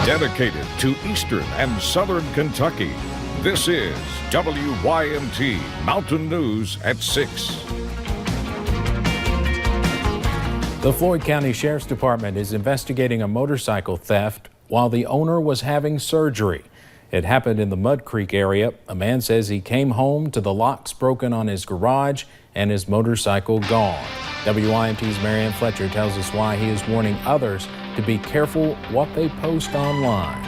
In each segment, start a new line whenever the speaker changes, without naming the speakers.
Dedicated to Eastern and Southern Kentucky, this is WYMT Mountain News at 6.
The Floyd County Sheriff's Department is investigating a motorcycle theft while the owner was having surgery. It happened in the Mud Creek area. A man says he came home to the locks broken on his garage and his motorcycle gone. WYMT's Marianne Fletcher tells us why he is warning others to be careful what they post online.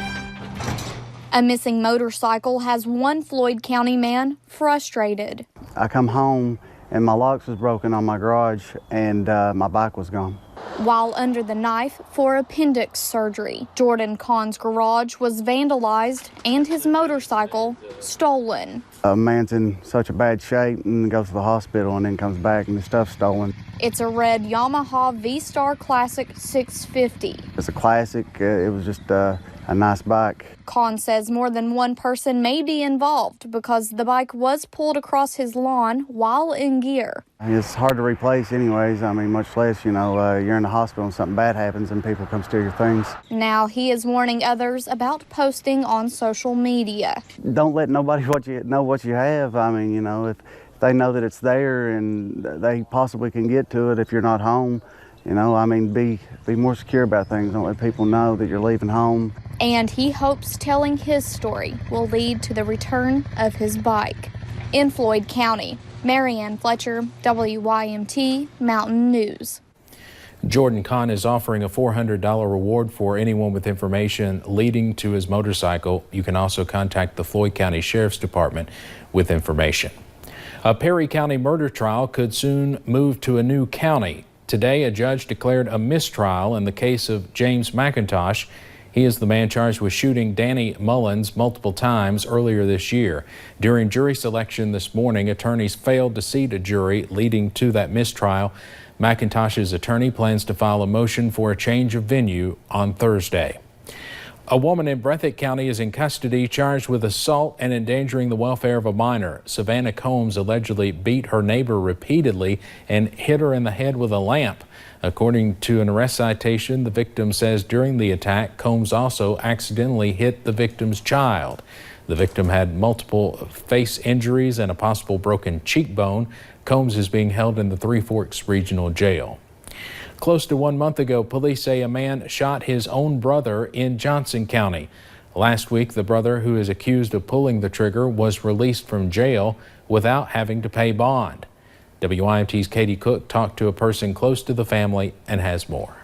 A missing motorcycle has one Floyd County man frustrated.
I come home and my locks was broken on my garage and my bike was gone.
While under the knife for appendix surgery, Jordan Kahn's garage was vandalized and his motorcycle stolen.
A man's in such a bad shape and goes to the hospital and then comes back and the stuff's stolen.
It's a red Yamaha V-Star Classic 650.
It's a classic. It was just a nice bike.
Kahn says more than one person may be involved because the bike was pulled across his lawn while in gear.
It's hard to replace anyways. I mean, much less, you're in the hospital and something bad happens and people come steal your things.
Now he is warning others about posting on social media.
Don't let nobody know what you have. I mean, if they know that it's there and they possibly can get to it if you're not home, be more secure about things. Don't let people know that you're leaving home.
And he hopes telling his story will lead to the return of his bike. In Floyd County, Marianne Fletcher, WYMT Mountain News.
Jordan Kahn is offering a $400 reward for anyone with information leading to his motorcycle. You can also contact the Floyd County Sheriff's Department with information. A Perry County murder trial could soon move to a new county. Today, a judge declared a mistrial in the case of James McIntosh. He is the man charged with shooting Danny Mullins multiple times earlier this year. During jury selection this morning, attorneys failed to seat a jury, leading to that mistrial. McIntosh's attorney plans to file a motion for a change of venue on Thursday. A woman in Breathitt County is in custody charged with assault and endangering the welfare of a minor. Savannah Combs allegedly beat her neighbor repeatedly and hit her in the head with a lamp. According to an arrest citation, the victim says during the attack, Combs also accidentally hit the victim's child. The victim had multiple face injuries and a possible broken cheekbone. Combs is being held in the Three Forks Regional Jail. Close to 1 month ago, police say a man shot his own brother in Johnson County. Last week, the brother, who is accused of pulling the trigger, was released from jail without having to pay bond. WYMT's Katie Cook talked to a person close to the family and has more.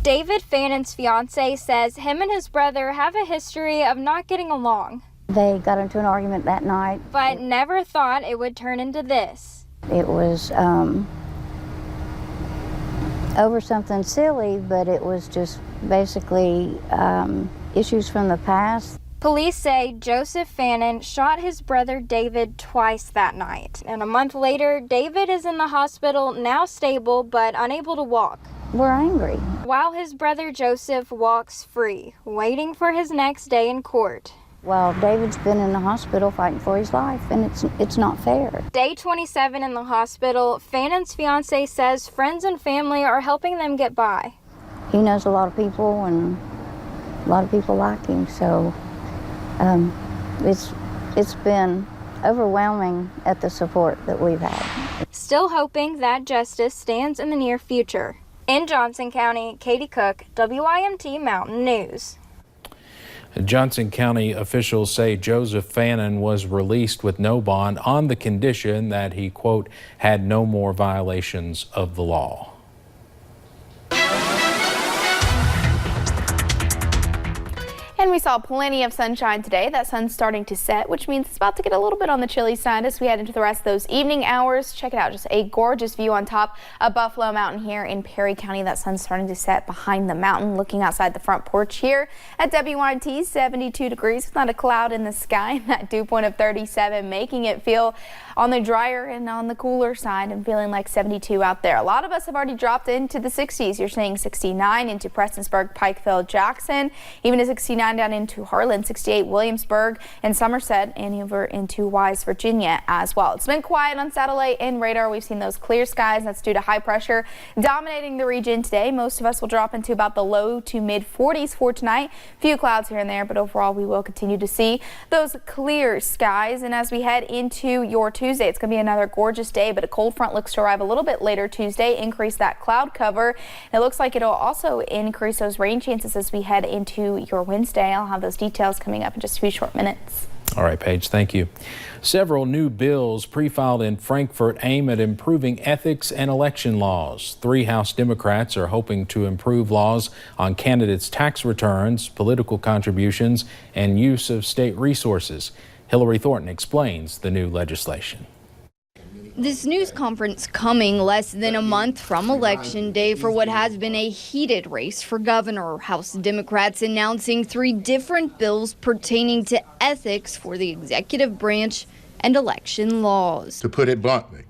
David Fannon's fiance says him and his brother have a history of not getting along.
They got into an argument that night.
But never thought it would turn into this.
It was over something silly, but it was just basically issues from the past.
Police say Joseph Fannon shot his brother David twice that night. And a month later, David is in the hospital, now stable but unable to walk.
We're angry.
While his brother Joseph walks free, waiting for his next day in court.
Well, David's been in the hospital fighting for his life, and it's not fair.
Day 27 in the hospital, Fannon's fiance says friends and family are helping them get by.
He knows a lot of people, and a lot of people like him, so it's been overwhelming at the support that we've had.
Still hoping that justice stands in the near future. In Johnson County, Katie Cook, WYMT Mountain News.
Johnson County officials say Joseph Fannon was released with no bond on the condition that he, quote, had no more violations of the law.
And we saw plenty of sunshine today. That sun's starting to set, which means it's about to get a little bit on the chilly side as we head into the rest of those evening hours. Check it out, just a gorgeous view on top of Buffalo Mountain here in Perry County. That sun's starting to set behind the mountain, looking outside the front porch here at WYMT, 72 degrees with not a cloud in the sky. That dew point of 37, making it feel on the drier and on the cooler side and feeling like 72 out there. A lot of us have already dropped into the 60s. You're seeing 69 into Prestonsburg, Pikeville, Jackson, even to 69 49 down into Harlan, 68 Williamsburg and Somerset, and over into Wise, Virginia as well. It's been quiet on satellite and radar. We've seen those clear skies. That's due to high pressure dominating the region today. Most of us will drop into about the low to mid 40s for tonight. Few clouds here and there, but overall we will continue to see those clear skies. And as we head into your Tuesday, it's going to be another gorgeous day, but a cold front looks to arrive a little bit later Tuesday, increase that cloud cover. And it looks like it'll also increase those rain chances as we head into your Wednesday. I'll have those details coming up in just a few short minutes.
All right, Paige, thank you. Several new bills pre-filed in Frankfort aim at improving ethics and election laws. 3 House Democrats are hoping to improve laws on candidates' tax returns, political contributions, and use of state resources. Hillary Thornton explains the new legislation.
This news conference coming less than a month from Election Day for what has been a heated race for governor. House Democrats announcing 3 different bills pertaining to ethics for the executive branch and election laws.
To put it bluntly,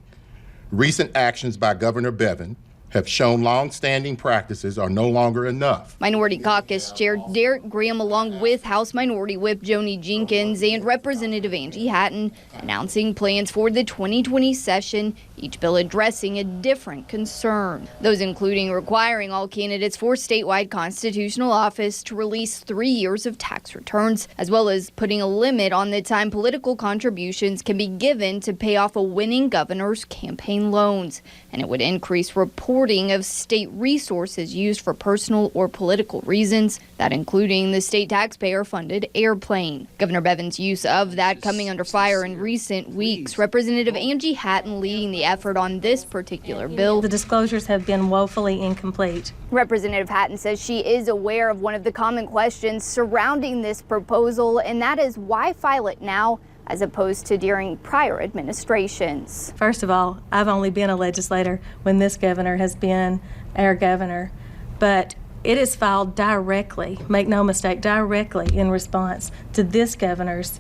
recent actions by Governor Bevin have shown long-standing practices are no longer enough.
Minority Caucus Chair Derek Graham, along with House Minority Whip Joni Jenkins and Representative Angie Hatton, announcing plans for the 2020 session, each bill addressing a different concern. Those including requiring all candidates for statewide constitutional office to release 3 years of tax returns, as well as putting a limit on the time political contributions can be given to pay off a winning governor's campaign loans. And it would increase reporting of state resources used for personal or political reasons, that including the state taxpayer-funded airplane. Governor Bevin's use of that coming under fire in recent weeks. Representative Angie Hatton leading the effort on this particular bill.
The disclosures have been woefully incomplete.
Representative Hatton says she is aware of one of the common questions surrounding this proposal, and that is why file it now as opposed to during prior administrations.
First of all, I've only been a legislator when this governor has been our governor, but it is filed directly, make no mistake, directly in response to this governor's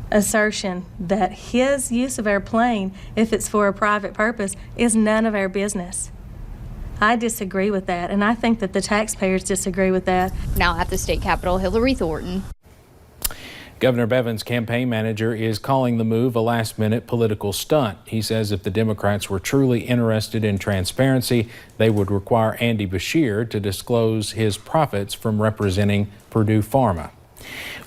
assertion that his use of our plane, if it's for a private purpose, is none of our business. I disagree with that, and I think that the taxpayers disagree with that.
Now at the state capitol, Hillary Thornton.
Governor Bevin's campaign manager is calling the move a last-minute political stunt. He says if the Democrats were truly interested in transparency, they would require Andy Beshear to disclose his profits from representing Purdue Pharma.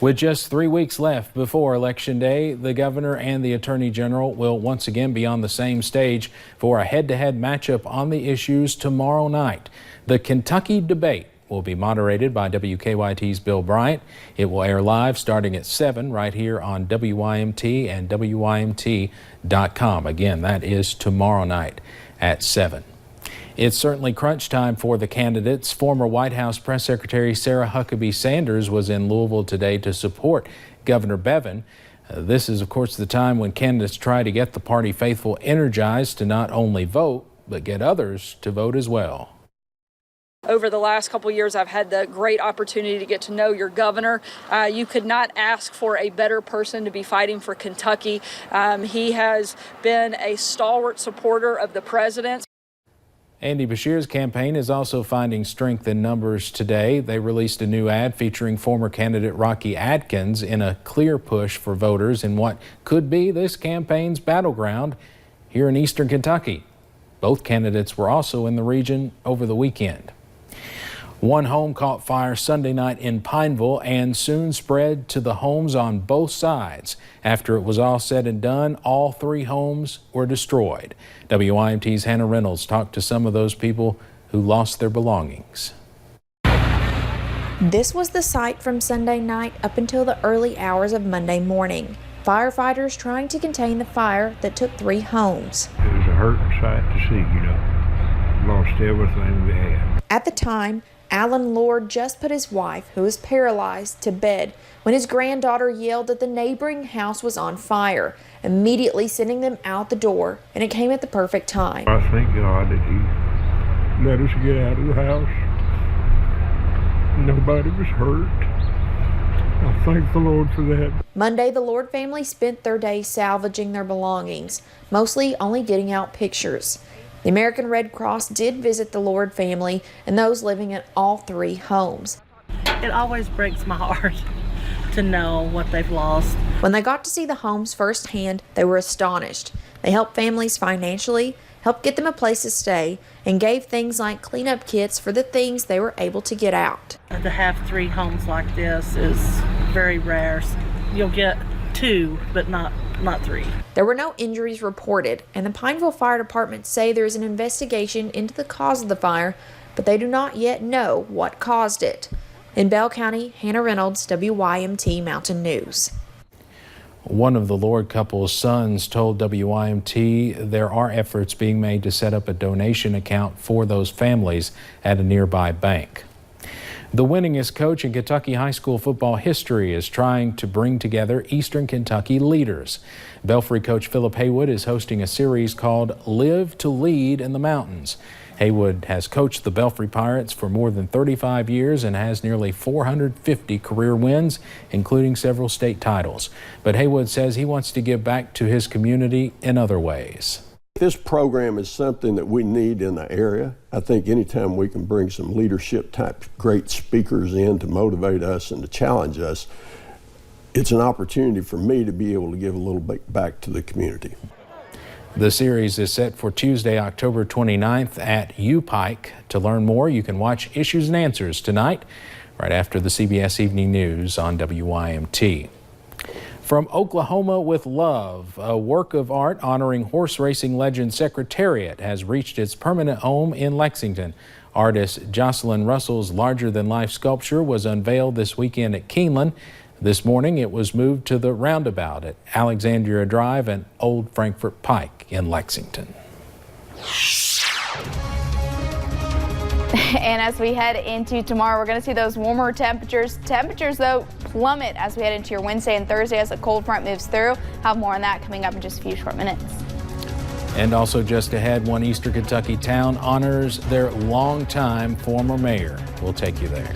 With just 3 weeks left before Election Day, the governor and the attorney general will once again be on the same stage for a head-to-head matchup on the issues tomorrow night. The Kentucky debate will be moderated by WKYT's Bill Bryant. It will air live starting at 7 right here on WYMT and WYMT.com. Again, that is tomorrow night at 7. It's certainly crunch time for the candidates. Former White House Press Secretary Sarah Huckabee Sanders was in Louisville today to support Governor Bevin. This is, of course, the time when candidates try to get the party faithful energized to not only vote, but get others to vote as well.
Over the last couple of years, I've had the great opportunity to get to know your governor. You could not ask for a better person to be fighting for Kentucky. He has been a stalwart supporter of the president.
Andy Beshear's campaign is also finding strength in numbers today. They released a new ad featuring former candidate Rocky Adkins in a clear push for voters in what could be this campaign's battleground here in eastern Kentucky. Both candidates were also in the region over the weekend. One home caught fire Sunday night in Pineville and soon spread to the homes on both sides. After it was all said and done, all 3 homes were destroyed. WYMT's Hannah Reynolds talked to some of those people who lost their belongings.
This was the sight from Sunday night up until the early hours of Monday morning. Firefighters trying to contain the fire that took 3 homes.
It was a hurting sight to see, Lost everything we had.
At the time, Alan Lord just put his wife, who was paralyzed, to bed when his granddaughter yelled that the neighboring house was on fire, immediately sending them out the door, and it came at the perfect time.
I thank God that He let us get out of the house. Nobody was hurt. I thank the Lord for that.
Monday, the Lord family spent their day salvaging their belongings, mostly only getting out pictures. The American Red Cross did visit the Lord family and those living in all 3 homes.
It always breaks my heart to know what they've lost.
When they got to see the homes firsthand, they were astonished. They helped families financially, helped get them a place to stay, and gave things like cleanup kits for the things they were able to get out.
To have 3 homes like this is very rare. You'll get 2, but not 3.
There were no injuries reported, and the Pineville Fire Department say there is an investigation into the cause of the fire, but they do not yet know what caused it. In Bell County, Hannah Reynolds, WYMT Mountain News.
One of the Lord couple's sons told WYMT there are efforts being made to set up a donation account for those families at a nearby bank. The winningest coach in Kentucky high school football history is trying to bring together Eastern Kentucky leaders. Belfry coach Philip Haywood is hosting a series called Live to Lead in the Mountains. Haywood has coached the Belfry Pirates for more than 35 years and has nearly 450 career wins, including several state titles. But Haywood says he wants to give back to his community in other ways.
This program is something that we need in the area. I think anytime we can bring some leadership type great speakers in to motivate us and to challenge us, it's an opportunity for me to be able to give a little bit back to the community.
The series is set for Tuesday, October 29th at U-Pike. To learn more, you can watch Issues and Answers tonight, right after the CBS Evening News on WYMT. From Oklahoma with Love, a work of art honoring horse racing legend Secretariat has reached its permanent home in Lexington. Artist Jocelyn Russell's larger-than-life sculpture was unveiled this weekend at Keeneland. This morning, it was moved to the roundabout at Alexandria Drive and Old Frankfort Pike in Lexington.
And as we head into tomorrow, we're going to see those warmer temperatures. Temperatures, though, plummet as we head into your Wednesday and Thursday as a cold front moves through. Have more on that coming up in just a few short minutes.
And also just ahead, one Eastern Kentucky town honors their longtime former mayor. We'll take you there.